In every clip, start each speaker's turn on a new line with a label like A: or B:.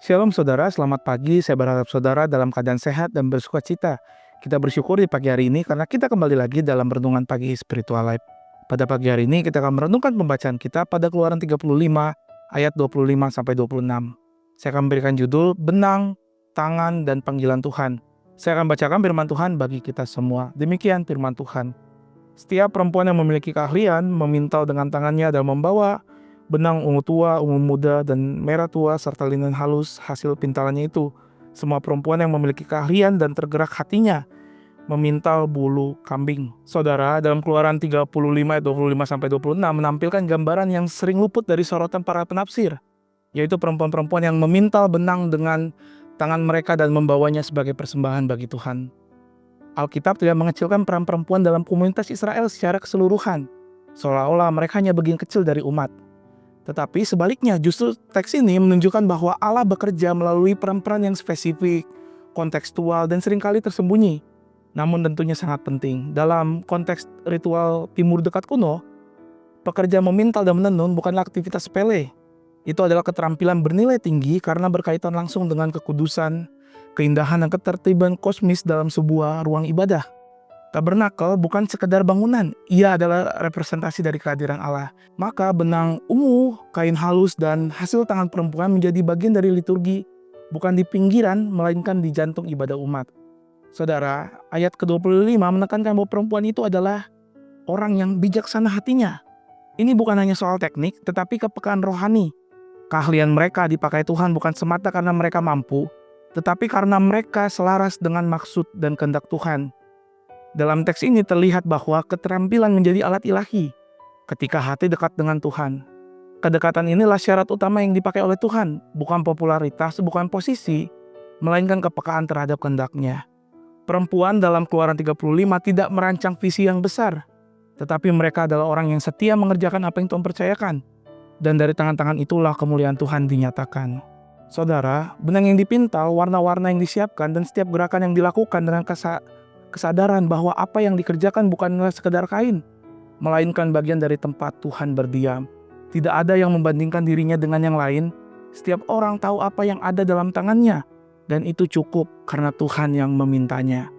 A: Shalom saudara, selamat pagi. Saya berharap saudara dalam keadaan sehat dan bersukacita. Kita bersyukur di pagi hari ini karena kita kembali lagi dalam renungan pagi Spiritual Life. Pada pagi hari ini kita akan merenungkan pembacaan kita pada Keluaran 35 ayat 25 sampai 26. Saya akan memberikan judul Benang, Tangan, dan Panggilan Tuhan. Saya akan bacakan firman Tuhan bagi kita semua. Demikian firman Tuhan. Setiap perempuan yang memiliki keahlian memintal dengan tangannya dan membawa benang ungu tua, ungu muda, dan merah tua serta linen halus hasil pintalannya itu. Semua perempuan yang memiliki keahlian dan tergerak hatinya memintal bulu kambing. Saudara, dalam Keluaran 35 ayat 25 sampai 26 menampilkan gambaran yang sering luput dari sorotan para penafsir, yaitu perempuan-perempuan yang memintal benang dengan tangan mereka dan membawanya sebagai persembahan bagi Tuhan. Alkitab tidak mengecilkan peran perempuan dalam komunitas Israel secara keseluruhan, seolah-olah mereka hanya bagian kecil dari umat. Tetapi sebaliknya, justru teks ini menunjukkan bahwa Allah bekerja melalui peran-peran yang spesifik, kontekstual, dan seringkali tersembunyi. Namun tentunya sangat penting. Dalam konteks ritual Timur Dekat kuno, pekerja memintal dan menenun bukanlah aktivitas sepele. Itu adalah keterampilan bernilai tinggi karena berkaitan langsung dengan kekudusan, keindahan, dan ketertiban kosmis dalam sebuah ruang ibadah. Tabernakel bukan sekedar bangunan, ia adalah representasi dari kehadiran Allah. Maka benang ungu, kain halus, dan hasil tangan perempuan menjadi bagian dari liturgi, bukan di pinggiran, melainkan di jantung ibadah umat. Saudara, ayat ke-25 menekankan bahwa perempuan itu adalah orang yang bijaksana hatinya. Ini bukan hanya soal teknik, tetapi kepekaan rohani. Keahlian mereka dipakai Tuhan bukan semata karena mereka mampu, tetapi karena mereka selaras dengan maksud dan kehendak Tuhan. Dalam teks ini terlihat bahwa keterampilan menjadi alat ilahi ketika hati dekat dengan Tuhan. Kedekatan inilah syarat utama yang dipakai oleh Tuhan, bukan popularitas, bukan posisi, melainkan kepekaan terhadap kehendak-Nya. Perempuan dalam Keluaran 35 tidak merancang visi yang besar, tetapi mereka adalah orang yang setia mengerjakan apa yang Tuhan percayakan. Dan dari tangan-tangan itulah kemuliaan Tuhan dinyatakan. Saudara, benang yang dipintal, warna-warna yang disiapkan, dan setiap gerakan yang dilakukan dengan kesadaran bahwa apa yang dikerjakan bukanlah sekedar kain, melainkan bagian dari tempat Tuhan berdiam. Tidak ada yang membandingkan dirinya dengan yang lain. Setiap orang tahu apa yang ada dalam tangannya, dan itu cukup karena Tuhan yang memintanya.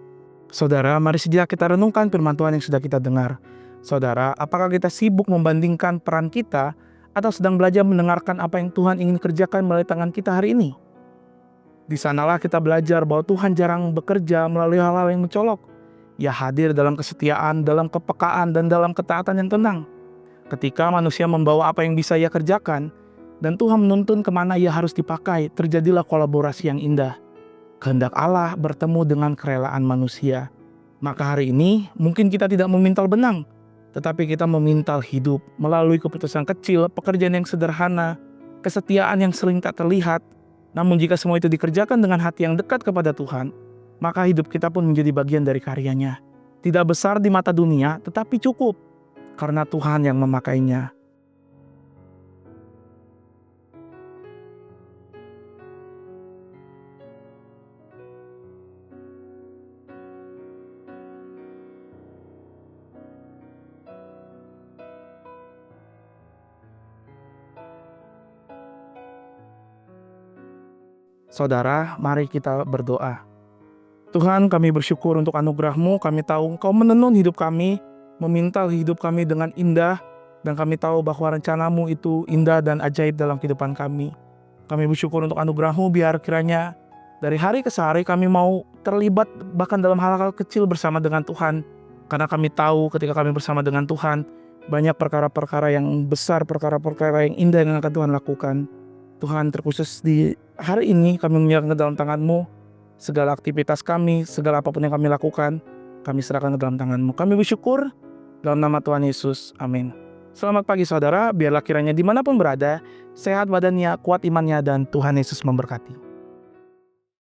A: Saudara, mari sejak kita renungkan firman Tuhan yang sudah kita dengar. Saudara, apakah kita sibuk membandingkan peran kita atau sedang belajar mendengarkan apa yang Tuhan ingin kerjakan melalui tangan kita hari ini? Di sanalah kita belajar bahwa Tuhan jarang bekerja melalui hal-hal yang mencolok. Ia hadir dalam kesetiaan, dalam kepekaan, dan dalam ketaatan yang tenang. Ketika manusia membawa apa yang bisa ia kerjakan, dan Tuhan menuntun kemana ia harus dipakai, terjadilah kolaborasi yang indah. Kehendak Allah bertemu dengan kerelaan manusia. Maka hari ini mungkin kita tidak memintal benang, tetapi kita memintal hidup melalui keputusan kecil, pekerjaan yang sederhana, kesetiaan yang sering tak terlihat. Namun jika semua itu dikerjakan dengan hati yang dekat kepada Tuhan, maka hidup kita pun menjadi bagian dari karyanya. Tidak besar di mata dunia, tetapi cukup karena Tuhan yang memakainya. Saudara, mari kita berdoa. Tuhan, kami bersyukur untuk anugerah-Mu. Kami tahu Engkau menenun hidup kami, memintal hidup kami dengan indah, dan kami tahu bahwa rencana-Mu itu indah dan ajaib dalam kehidupan kami. Kami bersyukur untuk anugerah-Mu, biar kiranya dari hari ke hari kami mau terlibat bahkan dalam hal-hal kecil bersama dengan Tuhan. Karena kami tahu ketika kami bersama dengan Tuhan, banyak perkara-perkara yang besar, perkara-perkara yang indah yang akan Tuhan lakukan. Tuhan, terkhusus di hari ini kami menyerahkan ke dalam tangan-Mu. Segala aktivitas kami, segala apapun yang kami lakukan, kami serahkan ke dalam tangan-Mu. Kami bersyukur dalam nama Tuhan Yesus. Amin. Selamat pagi saudara, biarlah kiranya dimanapun berada, sehat badannya, kuat imannya, dan Tuhan Yesus memberkati.